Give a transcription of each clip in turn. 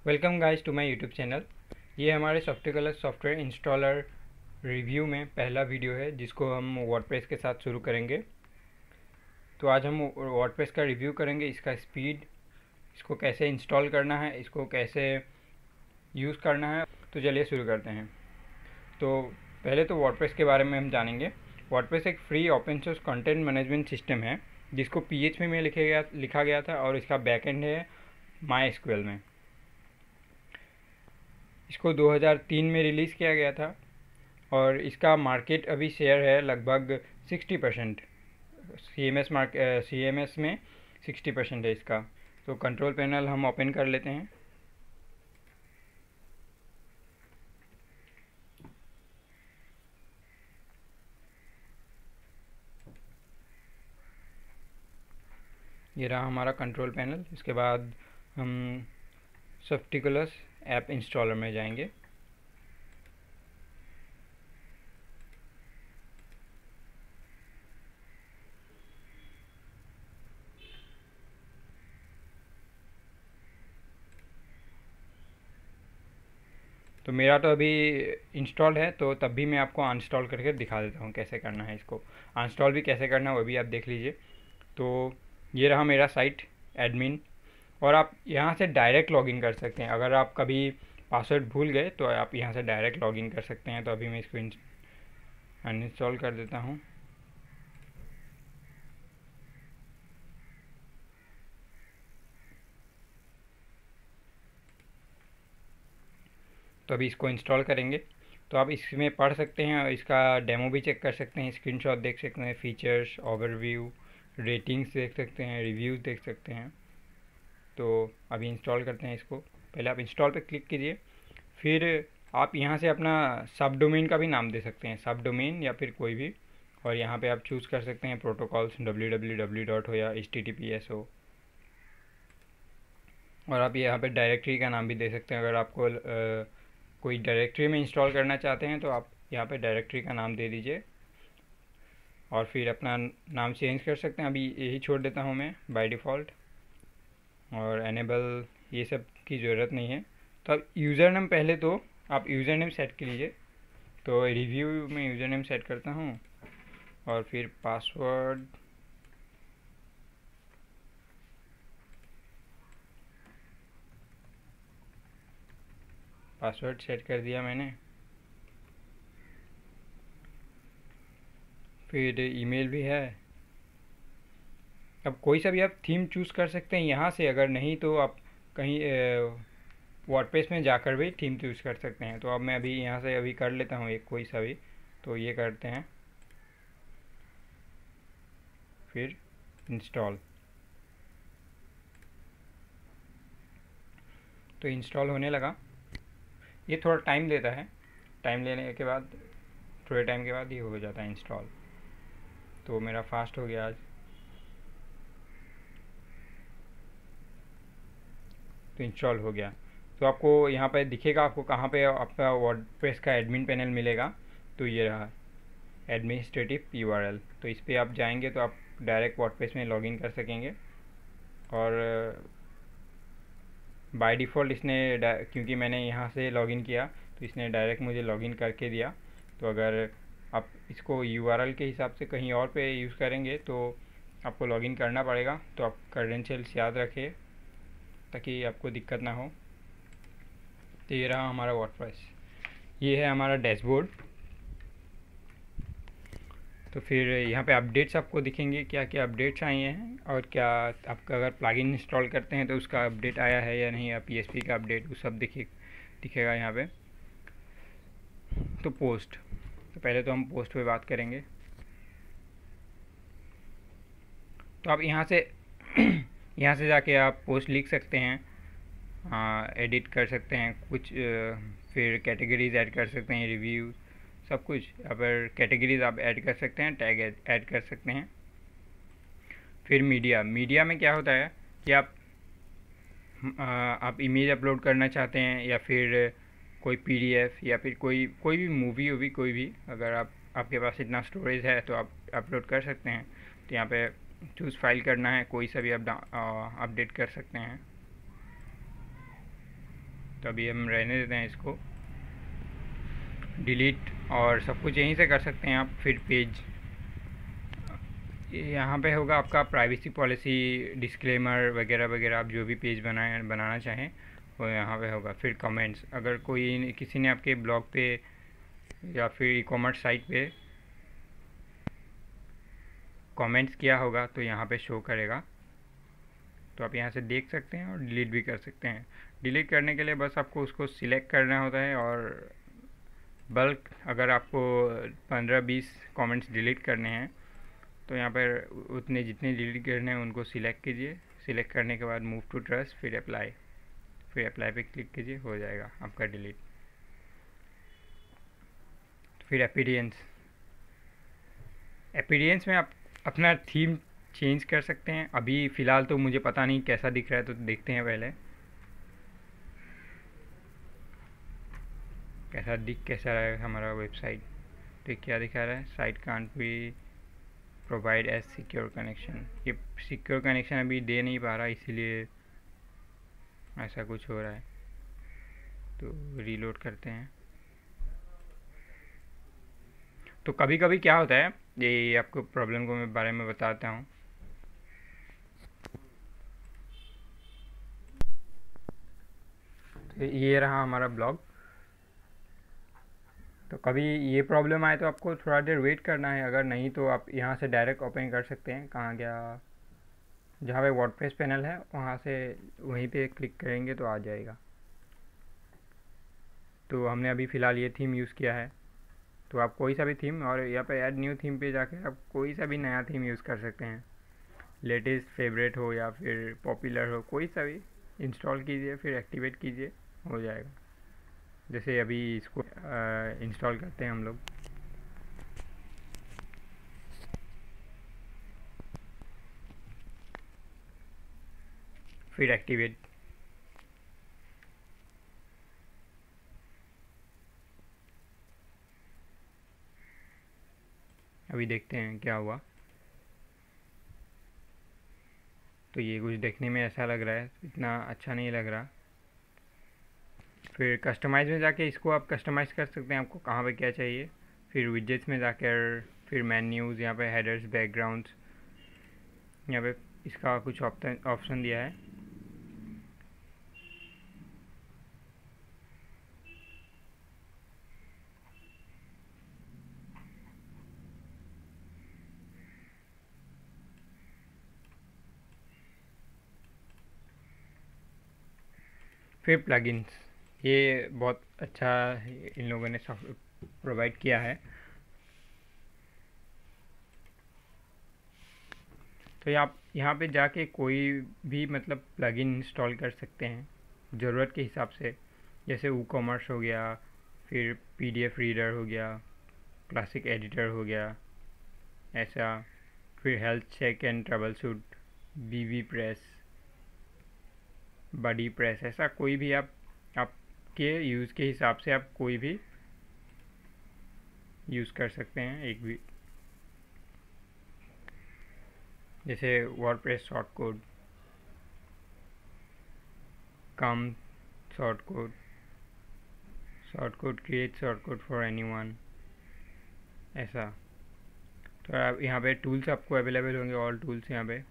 Welcome guys to my YouTube channel. ये हमारे software installer review में पहला वीडियो है जिसको हम वर्डप्रेस के साथ शुरू करेंगे। तो आज हम वर्डप्रेस का रिव्यू करेंगे, इसका स्पीड, इसको कैसे इंस्टॉल करना है, इसको कैसे यूज़ करना है। तो चलिए शुरू करते हैं। तो पहले तो वर्डप्रेस के बारे में हम जानेंगे। वर्डप्रेस एक free open source content management system है जिसको PHP में लिखा गया था और इसका बैकएंड है MySQL में। इसको 2003 में रिलीज़ किया गया था और इसका मार्केट अभी शेयर है लगभग 60%। CMS में 60% है इसका। तो कंट्रोल पैनल हम ओपन कर लेते हैं। ये रहा हमारा कंट्रोल पैनल। इसके बाद हम सॉफ्टिकुलस ऐप इंस्टॉलर में जाएंगे। तो मेरा तो अभी इंस्टॉल है, तो तब भी मैं आपको अनइंस्टॉल करके दिखा देता हूँ कैसे करना है। इसको अनइंस्टॉल भी कैसे करना है वो भी आप देख लीजिए। तो ये रहा मेरा साइट एडमिन, और आप यहाँ से डायरेक्ट लॉगिन कर सकते हैं। अगर आप कभी पासवर्ड भूल गए तो आप यहाँ से डायरेक्ट लॉगिन कर सकते हैं। तो अभी मैं इसको अनइंस्टॉल कर देता हूँ। तो अभी इसको इंस्टॉल करेंगे। तो आप इसमें पढ़ सकते हैं और इसका डेमो भी चेक कर सकते हैं, स्क्रीनशॉट देख सकते हैं, फीचर्स, ओवरव्यू, रेटिंग्स देख सकते हैं, रिव्यूज़ देख सकते हैं। तो अभी इंस्टॉल करते हैं इसको। पहले आप इंस्टॉल पे क्लिक कीजिए, फिर आप यहाँ से अपना सब डोमेन का भी नाम दे सकते हैं, सब डोमेन या फिर कोई भी। और यहाँ पे आप चूज़ कर सकते हैं प्रोटोकॉल्स, www. हो या HTTPS हो। और आप यहाँ पे डायरेक्टरी का नाम भी दे सकते हैं। अगर आपको कोई डायरेक्टरी में इंस्टॉल करना चाहते हैं तो आप यहाँ पे डायरेक्टरी का नाम दे दीजिए और फिर अपना नाम चेंज कर सकते हैं। अभी यही छोड़ देता हूँ मैं बाय डिफ़ॉल्ट, और एनेबल ये सब की ज़रूरत नहीं है। तो अब यूज़र नेम, पहले तो आप यूज़र नेम सेट कर लीजिए। तो रिव्यू में यूज़र नेम सेट करता हूँ और फिर पासवर्ड सेट कर दिया मैंने। फिर ईमेल भी है। अब कोई सा भी आप थीम चूज़ कर सकते हैं यहाँ से, अगर नहीं तो आप कहीं वर्डप्रेस में जाकर भी थीम चूज़ कर सकते हैं। तो अब मैं अभी यहाँ से अभी कर लेता हूँ एक कोई सा भी। तो ये करते हैं, फिर इंस्टॉल। तो इंस्टॉल होने लगा। ये थोड़ा टाइम लेता है, टाइम लेने के बाद थोड़े टाइम के बाद ये हो जाता है इंस्टॉल। तो मेरा फास्ट हो गया आज। तो इंस्टॉल हो गया। तो आपको यहाँ पे दिखेगा, आपको कहाँ पे आपका वर्डप्रेस का एडमिन पैनल मिलेगा। तो ये रहा एडमिनिस्ट्रेटिव URL। तो इस पर आप जाएंगे तो आप डायरेक्ट वर्डप्रेस में लॉगिन कर सकेंगे। और बाय डिफ़ॉल्ट इसने क्योंकि मैंने यहाँ से लॉगिन किया तो इसने डायरेक्ट मुझे लॉगिन करके दिया। तो अगर आप इसको URL के हिसाब से कहीं और पे यूज़ करेंगे तो आपको लॉगिन करना पड़ेगा। तो आप क्रेडेंशियल्स याद रखिए ताकि आपको दिक्कत ना हो। तो ये रहा हमारा वर्डप्रेस, ये है हमारा डैशबोर्ड। तो फिर यहाँ पे अपडेट्स आपको दिखेंगे, क्या क्या अपडेट्स आए हैं और क्या आपका अगर प्लगइन इंस्टॉल करते हैं तो उसका अपडेट आया है या नहीं, या PHP का अपडेट, वो सब दिखेगा यहाँ पे। तो पोस्ट, तो पहले तो हम पोस्ट पे बात करेंगे। तो आप यहाँ से यहाँ से जाके आप पोस्ट लिख सकते हैं, एडिट कर सकते हैं कुछ, फिर कैटेगरीज ऐड कर सकते हैं, रिव्यू, सब कुछ। यहाँ पर कैटेगरीज आप ऐड कर सकते हैं, टैग ऐड कर सकते हैं। फिर मीडिया में क्या होता है कि आप इमेज अपलोड करना चाहते हैं या फिर कोई PDF या फिर कोई भी मूवी होगी, कोई भी, अगर आपके पास इतना स्टोरेज है तो आप अपलोड कर सकते हैं। तो यहाँ पे चूज़ फाइल करना है, कोई सा भी आप अपडेट कर सकते हैं। तो अभी हम रहने देते हैं इसको। डिलीट और सब कुछ यहीं से कर सकते हैं आप। फिर पेज यहाँ पे होगा आपका प्राइवेसी पॉलिसी, डिस्क्लेमर वगैरह वगैरह, आप जो भी पेज बनाना चाहें वो यहाँ पे होगा। फिर कमेंट्स, अगर कोई किसी ने आपके ब्लॉग पे या फिर ई कॉमर्स साइट पे कमेंट्स किया होगा तो यहाँ पे शो करेगा, तो आप यहाँ से देख सकते हैं और डिलीट भी कर सकते हैं। डिलीट करने के लिए बस आपको उसको सिलेक्ट करना होता है, और बल्क अगर आपको 15-20 कमेंट्स डिलीट करने हैं तो यहाँ पर उतने जितने डिलीट करने हैं उनको सिलेक्ट कीजिए। सिलेक्ट करने के बाद मूव टू ट्रस्ट, फिर अप्लाई, फिर अप्लाई पे क्लिक कीजिए, हो जाएगा आपका डिलीट। फिर अपीयरेंस में आप अपना थीम चेंज कर सकते हैं। अभी फ़िलहाल तो मुझे पता नहीं कैसा दिख रहा है, तो देखते हैं पहले कैसा रहा है हमारा वेबसाइट। तो क्या दिखा रहा है, site can't be provide as secure connection. ये सिक्योर कनेक्शन अभी दे नहीं पा रहा, इसीलिए ऐसा कुछ हो रहा है। तो रीलोड करते हैं। तो कभी कभी क्या होता है, ये आपको प्रॉब्लम को मैं बारे में बताता हूँ। तो ये रहा हमारा ब्लॉग। तो कभी ये प्रॉब्लम आए तो आपको थोड़ा देर वेट करना है, अगर नहीं तो आप यहाँ से डायरेक्ट ओपन कर सकते हैं। कहाँ गया, जहाँ पे वर्डप्रेस पैनल है वहाँ से वहीं पे क्लिक करेंगे तो आ जाएगा। तो हमने अभी फ़िलहाल ये थीम यूज़ किया है, तो आप कोई सा भी थीम, और यहाँ पे ऐड न्यू थीम पे जाकर आप कोई सा भी नया थीम यूज़ कर सकते हैं। लेटेस्ट फेवरेट हो या फिर पॉपुलर हो, कोई सा भी इंस्टॉल कीजिए, फिर एक्टिवेट कीजिए, हो जाएगा। जैसे अभी इसको इंस्टॉल करते हैं हम लोग। फिर एक्टिवेट। अभी देखते हैं क्या हुआ। तो ये कुछ देखने में ऐसा लग रहा है, इतना अच्छा नहीं लग रहा। फिर कस्टमाइज़ में जाके इसको आप कस्टमाइज़ कर सकते हैं, आपको कहाँ पे क्या चाहिए। फिर विजेट्स में जाकर फिर मेन्यूज़, यहाँ पे हेडर्स, बैकग्राउंड्स, यहाँ पे इसका कुछ ऑप्शन दिया है। फिर प्लगइन्स, ये बहुत अच्छा इन लोगों ने प्रोवाइड किया है। तो आप यहाँ पे जाके कोई भी मतलब प्लगइन इंस्टॉल कर सकते हैं ज़रूरत के हिसाब से। जैसे वू कॉमर्स हो गया, फिर पीडीएफ रीडर हो गया, क्लासिक एडिटर हो गया, ऐसा। फिर health check and troubleshoot, BV press, buddy press, ऐसा कोई भी आप आपके यूज़ के हिसाब से आप कोई भी यूज़ कर सकते हैं। एक भी जैसे WordPress short code, come short code create short code for anyone, ऐसा। तो आप यहाँ पे टूल्स आपको अवेलेबल होंगे, ऑल टूल्स यहाँ पे।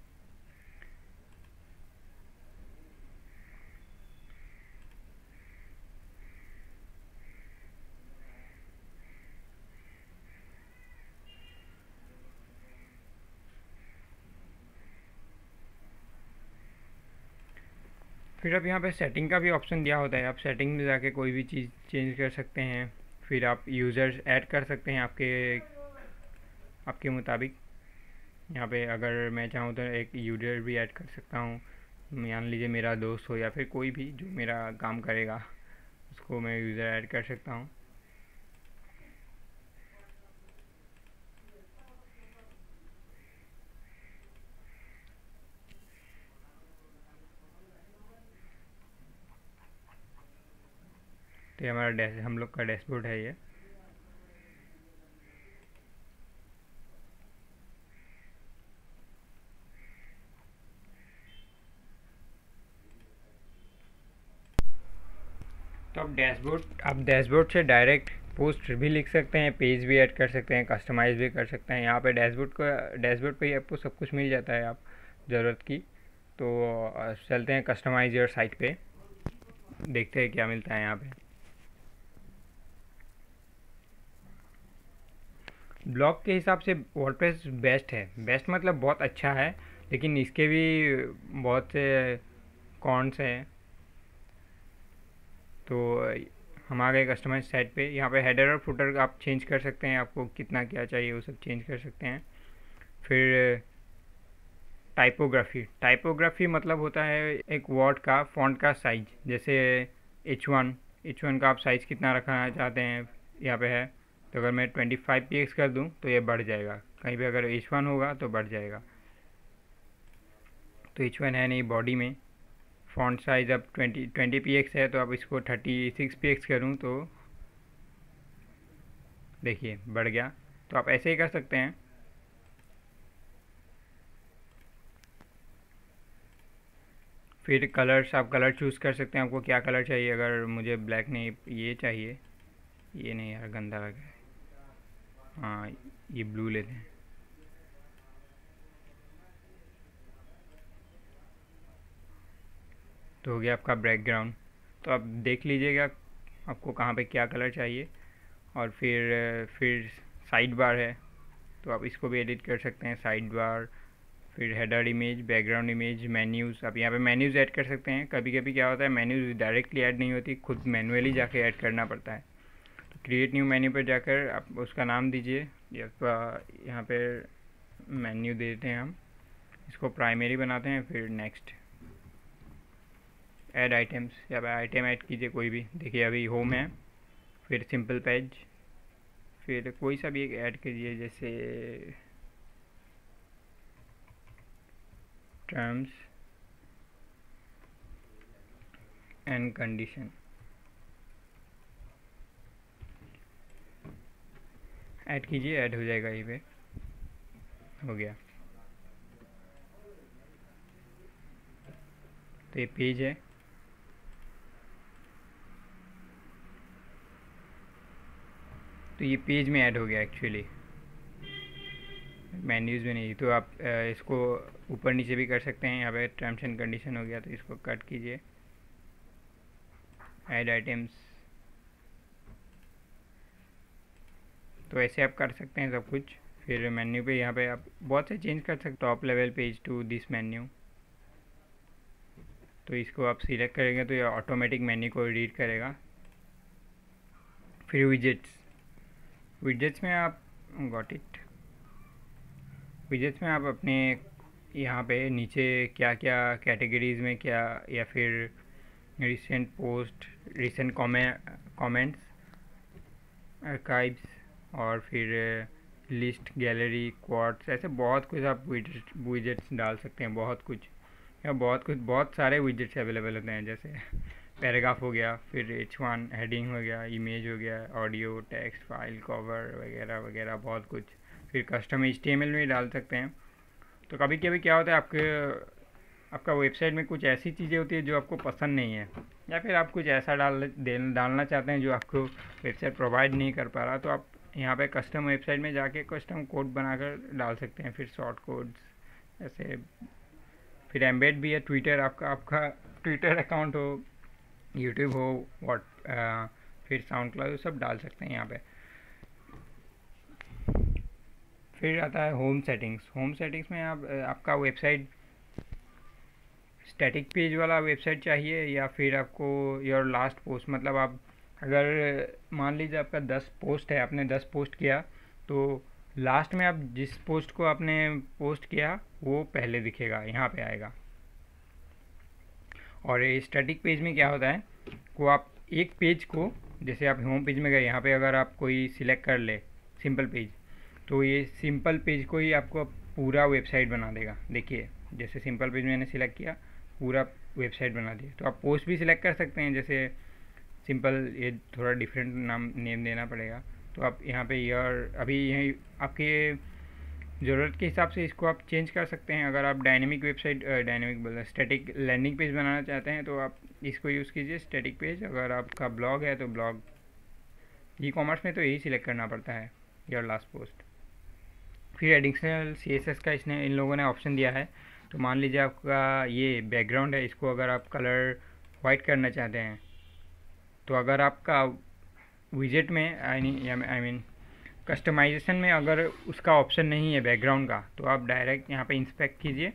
फिर अब यहाँ पे सेटिंग का भी ऑप्शन दिया होता है, आप सेटिंग में जाके कोई भी चीज़ चेंज कर सकते हैं। फिर आप यूज़र्स ऐड कर सकते हैं आपके मुताबिक। यहाँ पे अगर मैं चाहूँ तो एक यूज़र भी ऐड कर सकता हूँ। मान लीजिए मेरा दोस्त हो या फिर कोई भी जो मेरा काम करेगा, उसको मैं यूज़र ऐड कर सकता हूँ। तो ये हमारा हम लोग का डैशबोर्ड है ये। तो आप डैशबोर्ड से डायरेक्ट पोस्ट भी लिख सकते हैं, पेज भी ऐड कर सकते हैं, कस्टमाइज़ भी कर सकते हैं। यहाँ पे डैशबोर्ड पे ही आपको सब कुछ मिल जाता है आप ज़रूरत की। तो चलते हैं कस्टमाइज योर साइट पे, देखते हैं क्या मिलता है यहाँ पे। ब्लॉग के हिसाब से वर्डप्रेस बेस्ट है, बेस्ट मतलब बहुत अच्छा है, लेकिन इसके भी बहुत से कॉन्स हैं। तो हमारे कस्टमाइज साइट पे यहाँ पे हेडर और फुटर आप चेंज कर सकते हैं, आपको कितना क्या चाहिए वो सब चेंज कर सकते हैं। फिर टाइपोग्राफी मतलब होता है एक वर्ड का फॉन्ट का साइज, जैसे H1 का आप साइज़ कितना रखना चाहते हैं यहाँ पे है। तो अगर मैं 25 px कर दूँ तो ये बढ़ जाएगा, कहीं पे अगर H1 होगा तो बढ़ जाएगा। तो H1 है नहीं बॉडी में। फॉन्ट साइज़ अब 20 px है, तो अब इसको 36 px करूँ तो देखिए बढ़ गया। तो आप ऐसे ही कर सकते हैं। फिर कलर्स, आप कलर चूज़ कर सकते हैं, आपको क्या कलर चाहिए। अगर मुझे ब्लैक नहीं, ये चाहिए, ये नहीं यार गंदा लग रहा है, हाँ ये ब्लू लेते हैं। तो हो गया आपका बैकग्राउंड। तो आप देख लीजिएगा आपको कहाँ पे क्या कलर चाहिए। और फिर साइड बार है, तो आप इसको भी एडिट कर सकते हैं, साइड बार। फिर header image, background image, menus, आप यहाँ पे मेन्यूज़ ऐड कर सकते हैं। कभी कभी क्या होता है मेन्यूज़ डायरेक्टली ऐड नहीं होती, खुद मैनुअली जाके ऐड करना पड़ता है। तो क्रिएट न्यू मेन्यू पर जाकर आप उसका नाम दीजिए, या यहाँ पे मेन्यू दे देते हैं हम, इसको प्राइमरी बनाते हैं। फिर नेक्स्ट, ऐड आइटम्स, या आइटम ऐड कीजिए कोई भी। देखिए अभी होम है, फिर सिंपल पेज, फिर कोई सा भी एक ऐड कीजिए, जैसे टर्म्स एंड कंडीशन ऐड कीजिए, ऐड हो जाएगा यहीं पे, हो गया। तो ये पेज है, तो ये पेज में ऐड हो गया एक्चुअली, मेन्यूज़ में नहीं। तो आप इसको ऊपर नीचे भी कर सकते हैं। यहाँ पे टर्म्स एंड कंडीशन हो गया, तो इसको कट कीजिए, ऐड आइटम्स। तो ऐसे आप कर सकते हैं सब कुछ। फिर मेन्यू पे यहाँ पे आप बहुत से चेंज कर सकते हैं। Top level page to this menu, तो इसको आप सिलेक्ट करेंगे तो ये ऑटोमेटिक मेन्यू को रीड करेगा। फिर विजेट्स में आप विजेट्स में आप अपने यहाँ पे नीचे क्या क्या कैटेगरीज में क्या, या फिर recent post, recent comments, archives, और फिर लिस्ट, गैलरी, क्वार्ट्स, ऐसे बहुत कुछ आप विजेट्स डाल सकते हैं। बहुत सारे विजेट्स अवेलेबल होते हैं, जैसे पैराग्राफ हो गया, फिर H1 हेडिंग हो गया, इमेज हो गया, ऑडियो, टेक्स्ट, फाइल, कवर वगैरह वगैरह बहुत कुछ। फिर कस्टम HTML में डाल सकते हैं। तो कभी कभी क्या होता है आपका वेबसाइट में कुछ ऐसी चीज़ें होती है जो आपको पसंद नहीं है, या फिर आप कुछ ऐसा डालना चाहते हैं जो आपको वेबसाइट प्रोवाइड नहीं कर पा रहा, तो आप यहाँ पे कस्टम वेबसाइट में जाके कस्टम कोड बनाकर डाल सकते हैं। फिर शॉर्ट कोड्स ऐसे। फिर एम्बेड भी है, ट्विटर, आपका ट्विटर अकाउंट हो, यूट्यूब हो, फिर साउंड क्लाउड, सब डाल सकते हैं यहाँ पे। फिर आता है होम सेटिंग्स में आपका वेबसाइट स्टैटिक पेज वाला वेबसाइट चाहिए, या फिर आपको योर लास्ट पोस्ट, मतलब आप अगर मान लीजिए आपका 10 पोस्ट है, आपने 10 पोस्ट किया, तो लास्ट में आप जिस पोस्ट को आपने पोस्ट किया वो पहले दिखेगा, यहाँ पे आएगा। और ये स्टैटिक पेज में क्या होता है, वो आप एक पेज को, जैसे आप होम पेज में गए, यहाँ पे अगर आप कोई सिलेक्ट कर ले सिंपल पेज, तो ये सिंपल पेज को ही आपको पूरा वेबसाइट बना देगा। देखिए जैसे सिंपल पेज मैंने सिलेक्ट किया, पूरा वेबसाइट बना दिया। तो आप पोस्ट भी सिलेक्ट कर सकते हैं, जैसे सिंपल, ये थोड़ा डिफरेंट नेम देना पड़ेगा। तो आप यहाँ पे अभी यहीं आपके ज़रूरत के हिसाब से इसको आप चेंज कर सकते हैं। अगर आप dynamic website static landing page बनाना चाहते हैं तो आप इसको यूज़ कीजिए, स्टैटिक पेज। अगर आपका ब्लॉग है तो ब्लॉग, ई कॉमर्स में तो यही सिलेक्ट करना पड़ता है, योर लास्ट पोस्ट। फिर एडिशनल CSS का इन लोगों ने ऑप्शन दिया है। तो मान लीजिए आपका ये बैकग्राउंड है, इसको अगर आप कलर वाइट करना चाहते हैं, तो अगर आपका विजेट में आई मीन कस्टमाइजेशन में अगर उसका ऑप्शन नहीं है बैकग्राउंड का, तो आप डायरेक्ट यहाँ पे इंस्पेक्ट कीजिए।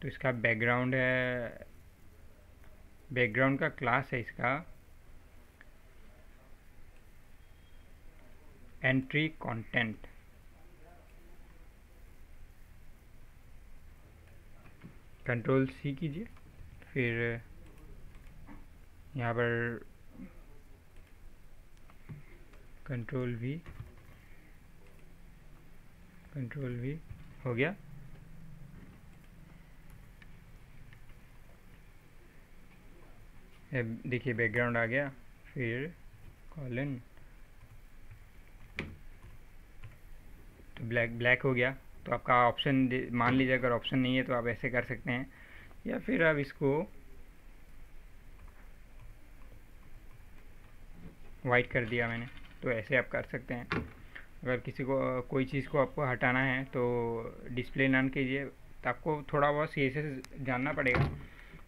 तो इसका बैकग्राउंड है, बैकग्राउंड का क्लास है इसका एंट्री कंटेंट। Ctrl+C कीजिए, फिर यहाँ पर Ctrl+V हो गया। देखिए बैकग्राउंड आ गया, फिर कॉलन तो ब्लैक हो गया। तो आपका ऑप्शन, मान लीजिए अगर ऑप्शन नहीं है तो आप ऐसे कर सकते हैं, या फिर आप इसको वाइट कर दिया मैंने, तो ऐसे आप कर सकते हैं। अगर किसी को कोई चीज़ को आपको हटाना है तो डिस्प्ले नन कीजिए। तो आपको थोड़ा बहुत CSS जानना पड़ेगा,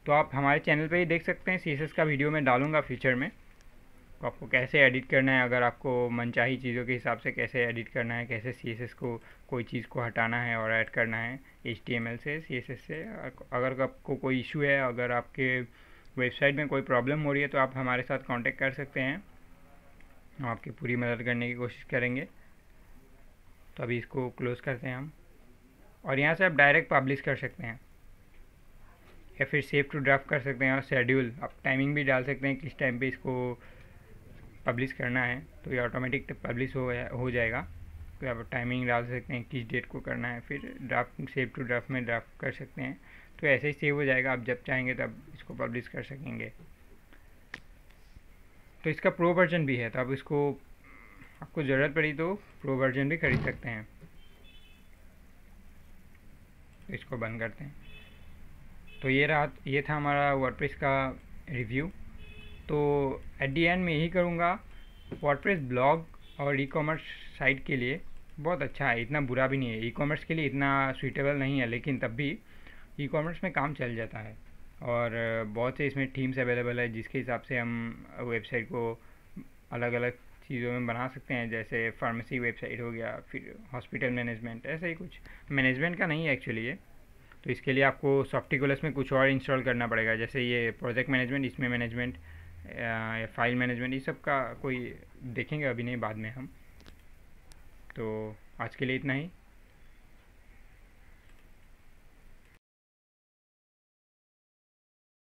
तो आप हमारे चैनल पे ही देख सकते हैं। CSS का वीडियो मैं डालूंगा फ्यूचर में, तो आपको कैसे एडिट करना है, अगर आपको मनचाही चीज़ों के हिसाब से कैसे एडिट करना है, कैसे CSS को कोई चीज़ को हटाना है और ऐड करना है HTML से, CSS से। अगर आपको कोई इशू है, अगर आपके वेबसाइट में कोई प्रॉब्लम हो रही है, तो आप हमारे साथ कांटेक्ट कर सकते हैं, हम आपकी पूरी मदद करने की कोशिश करेंगे। तो अभी इसको क्लोज़ करते हैं हम, और यहाँ से आप डायरेक्ट पब्लिश कर सकते हैं, या फिर सेव टू ड्राफ्ट कर सकते हैं, और शेड्यूल आप टाइमिंग भी डाल सकते हैं किस टाइम पे इसको पब्लिश करना है, तो ये ऑटोमेटिक पब्लिश हो जाएगा। तो आप टाइमिंग डाल सकते हैं किस डेट को करना है, फिर ड्राफ्ट सेव टू ड्राफ्ट में ड्राफ्ट कर सकते हैं। तो ऐसे ही सेव हो जाएगा, आप जब चाहेंगे तब इसको पब्लिश कर सकेंगे। तो इसका प्रो वर्जन भी है, तो आप इसको, आपको ज़रूरत पड़ी तो प्रो वर्जन भी खरीद सकते हैं। तो इसको बंद करते हैं। तो ये था हमारा वर्डप्रेस का रिव्यू। तो एट दी एंड में यही करूँगा, वर्डप्रेस ब्लॉग और ई-कॉमर्स साइट के लिए बहुत अच्छा है, इतना बुरा भी नहीं है। ई-कॉमर्स के लिए इतना सूटेबल नहीं है, लेकिन तब भी ई-कॉमर्स में काम चल जाता है। और बहुत से इसमें थीम्स अवेलेबल है, जिसके हिसाब से हम वेबसाइट को अलग अलग चीज़ों में बना सकते हैं। जैसे फार्मेसी वेबसाइट हो गया, फिर हॉस्पिटल मैनेजमेंट, ऐसा ही कुछ। मैनेजमेंट का नहीं है एक्चुअली ये, तो इसके लिए आपको सॉफ्टिकुलस में कुछ और इंस्टॉल करना पड़ेगा। जैसे ये प्रोजेक्ट मैनेजमेंट, इसमें मैनेजमेंट या फाइल मैनेजमेंट, ये सब का कोई देखेंगे अभी नहीं, बाद में हम। तो आज के लिए इतना ही।